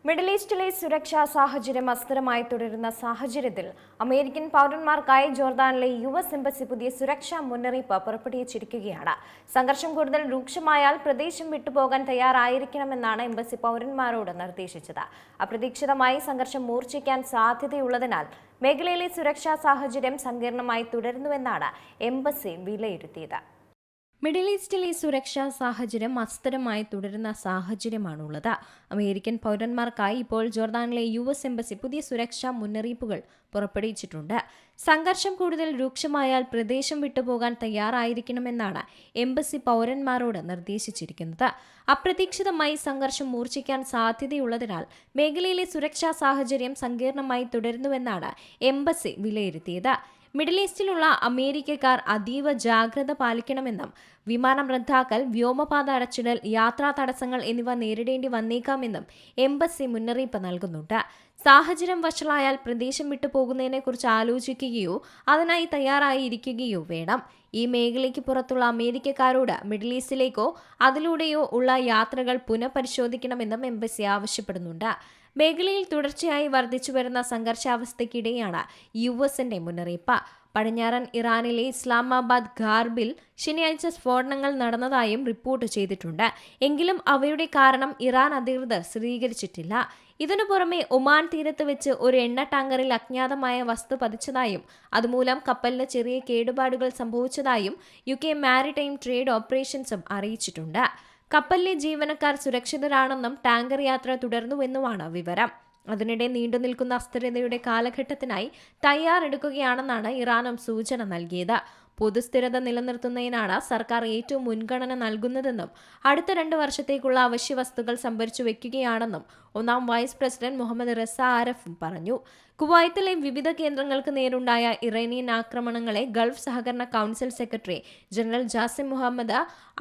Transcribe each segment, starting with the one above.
Middle ഈസ്റ്റിലെ സുരക്ഷാ സാഹചര്യം അസ്ഥിരമായി തുടരുന്ന സാഹചര്യത്തിൽ അമേരിക്കൻ പൗരന്മാർക്കായി ജോർദാനിലെ യുഎസ് എംബസി പുതിയ സുരക്ഷാ മുന്നറിയിപ്പ് പുറപ്പെടുവിച്ചിരിക്കുകയാണ്. സംഘർഷം കൂടുതൽ രൂക്ഷമായാൽ പ്രദേശം വിട്ടുപോകാൻ തയ്യാറായിരിക്കണമെന്നാണ് എംബസി പൗരന്മാരോട് നിർദ്ദേശിച്ചത്. അപ്രതീക്ഷിതമായി സംഘർഷം മൂർച്ഛിക്കാൻ സാധ്യതയുള്ളതിനാൽ മേഖലയിലെ സുരക്ഷാ സാഹചര്യം സങ്കീർണമായി തുടരുന്നുവെന്നാണ് എംബസി വിലയിരുത്തിയത്. മിഡിൽ ഈസ്റ്റിലെ സുരക്ഷാ സാഹചര്യം അസ്ഥിരമായി തുടരുന്ന സാഹചര്യമാണുള്ളത്. അമേരിക്കൻ പൗരന്മാർക്കായി ഇപ്പോൾ ജോർദാനിലെ യുഎസ് എംബസി പുതിയ സുരക്ഷാ മുന്നറിയിപ്പുകൾ പുറപ്പെടുവിച്ചിട്ടുണ്ട്. സംഘർഷം കൂടുതൽ രൂക്ഷമായാൽ പ്രദേശം വിട്ടുപോകാൻ തയ്യാറായിരിക്കണമെന്നാണ് എംബസി പൗരന്മാരോട് നിർദ്ദേശിച്ചിരിക്കുന്നത്. അപ്രതീക്ഷിതമായി സംഘർഷം മൂർച്ഛിക്കാൻ സാധ്യതയുള്ളതിനാൽ മേഖലയിലെ സുരക്ഷാ സാഹചര്യം സങ്കീർണമായി തുടരുന്നുവെന്നാണ് എംബസി വിലയിരുത്തിയത്. മിഡിൽ ഈസ്റ്റിലുള്ള അമേരിക്കക്കാർ അതീവ ജാഗ്രത പാലിക്കണമെന്നും വിമാനം റദ്ദാക്കൽ, വ്യോമപാത അടച്ചിടൽ, യാത്രാ തടസ്സങ്ങൾ എന്നിവ നേരിടേണ്ടി വന്നേക്കാമെന്നും എംബസി മുന്നറിയിപ്പ് നൽകുന്നുണ്ട്. സാഹചര്യം വഷളായാൽ പ്രദേശം വിട്ടുപോകുന്നതിനെക്കുറിച്ച് ആലോചിക്കുകയോ അതിനായി തയ്യാറായിരിക്കുകയോ വേണം. ഈ മേഖലയ്ക്ക് പുറത്തുള്ള അമേരിക്കക്കാരോട് മിഡിൽ ഈസ്റ്റിലേക്കോ അതിലൂടെയോ ഉള്ള യാത്രകൾ പുനഃപരിശോധിക്കണമെന്നും എംബസി ആവശ്യപ്പെടുന്നുണ്ട്. മേഖലയിൽ തുടർച്ചയായി വർദ്ധിച്ചുവരുന്ന സംഘർഷാവസ്ഥയ്ക്കിടെയാണ് യുഎസിന്റെ മുന്നറിയിപ്പ്. പടിഞ്ഞാറൻ ഇറാനിലെ ഇസ്ലാമാബാദ് ഖാർബിൽ ശനിയാഴ്ച സ്ഫോടനങ്ങൾ നടന്നതായും റിപ്പോർട്ട് ചെയ്തിട്ടുണ്ട്. എങ്കിലും അവയുടെ കാരണം ഇറാൻ അധികൃതർ സ്ഥിരീകരിച്ചിട്ടില്ല. ഇതിനു പുറമെ ഒമാൻ തീരത്ത് വെച്ച് ഒരു എണ്ണ ടാങ്കറിൽ അജ്ഞാതമായ വസ്തു പതിച്ചതായും അതുമൂലം കപ്പലിന് ചെറിയ കേടുപാടുകൾ സംഭവിച്ചതായും UK മാരിടൈം ട്രേഡ് ഓപ്പറേഷൻസും അറിയിച്ചിട്ടുണ്ട്. കപ്പലിലെ ജീവനക്കാർ സുരക്ഷിതരാണെന്നും ടാങ്കർ യാത്ര തുടർന്നുവെന്നുമാണ് വിവരം. അതിനിടെ നീണ്ടുനിൽക്കുന്ന അസ്ഥിരതയുടെ കാലഘട്ടത്തിനായി തയ്യാറെടുക്കുകയാണെന്നാണ് ഇറാനും സൂചന നൽകിയത്. പൊതുസ്ഥിരത നിലനിർത്തുന്നതിനാണ് സർക്കാർ ഏറ്റവും മുൻഗണന നൽകുന്നതെന്നും അടുത്ത 2 വർഷത്തേക്കുള്ള അവശ്യ വസ്തുക്കൾ സംഭരിച്ചു വെക്കുകയാണെന്നും ഒന്നാം വൈസ് പ്രസിഡന്റ് മുഹമ്മദ് റസ ആരഫും പറഞ്ഞു. കുവൈത്തിലെ വിവിധ കേന്ദ്രങ്ങൾക്ക് നേരുണ്ടായ ഇറാനിയൻ ആക്രമണങ്ങളെ ഗൾഫ് സഹകരണ council secretary general Jasem Mohamed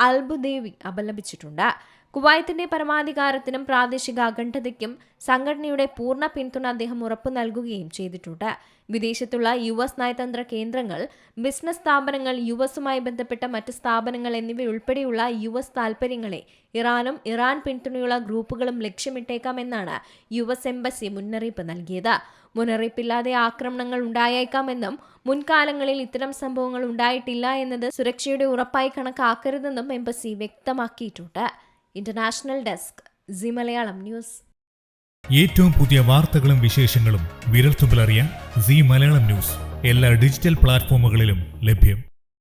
Albudaiwi അപലപിച്ചിട്ടുണ്ട്. കുവൈത്തിന്റെ പരമാധികാരത്തിനും പ്രാദേശിക അഖണ്ഡതയ്ക്കും സംഘടനയുടെ പൂർണ്ണ പിന്തുണ അദ്ദേഹം ഉറപ്പു നൽകുകയും ചെയ്തിട്ടുണ്ട്. വിദേശത്തുള്ള US നയതന്ത്ര കേന്ദ്രങ്ങൾ, ബിസിനസ് സ്ഥാപനങ്ങൾ, യുഎസുമായി ബന്ധപ്പെട്ട മറ്റ് സ്ഥാപനങ്ങൾ എന്നിവയുൾപ്പെടെയുള്ള US താൽപര്യങ്ങളെ ഇറാനും ഇറാൻ പിന്തുണയുള്ള ഗ്രൂപ്പുകളും ലക്ഷ്യമിട്ടേക്കാമെന്നാണ് US എംബസി മുന്നറിയിപ്പ് നൽകിയത്. മുന്നറിയിപ്പില്ലാതെ ആക്രമണങ്ങൾ ഉണ്ടായേക്കാമെന്നും മുൻകാലങ്ങളിൽ ഇത്തരം സംഭവങ്ങൾ ഉണ്ടായിട്ടില്ല എന്നത് സുരക്ഷയുടെ ഉറപ്പായി കണക്കാക്കരുതെന്നും എംബസി വ്യക്തമാക്കിയിട്ടുണ്ട്. International desk, C Malayalam news. ഏറ്റവും പുതിയ വാർത്തകളും വിശേഷങ്ങളും വിരൽത്തുമ്പിലറിയാൻ സി മലയാളം ന്യൂസ് എല്ലാ ഡിജിറ്റൽ പ്ലാറ്റ്ഫോമുകളിലും ലഭ്യം.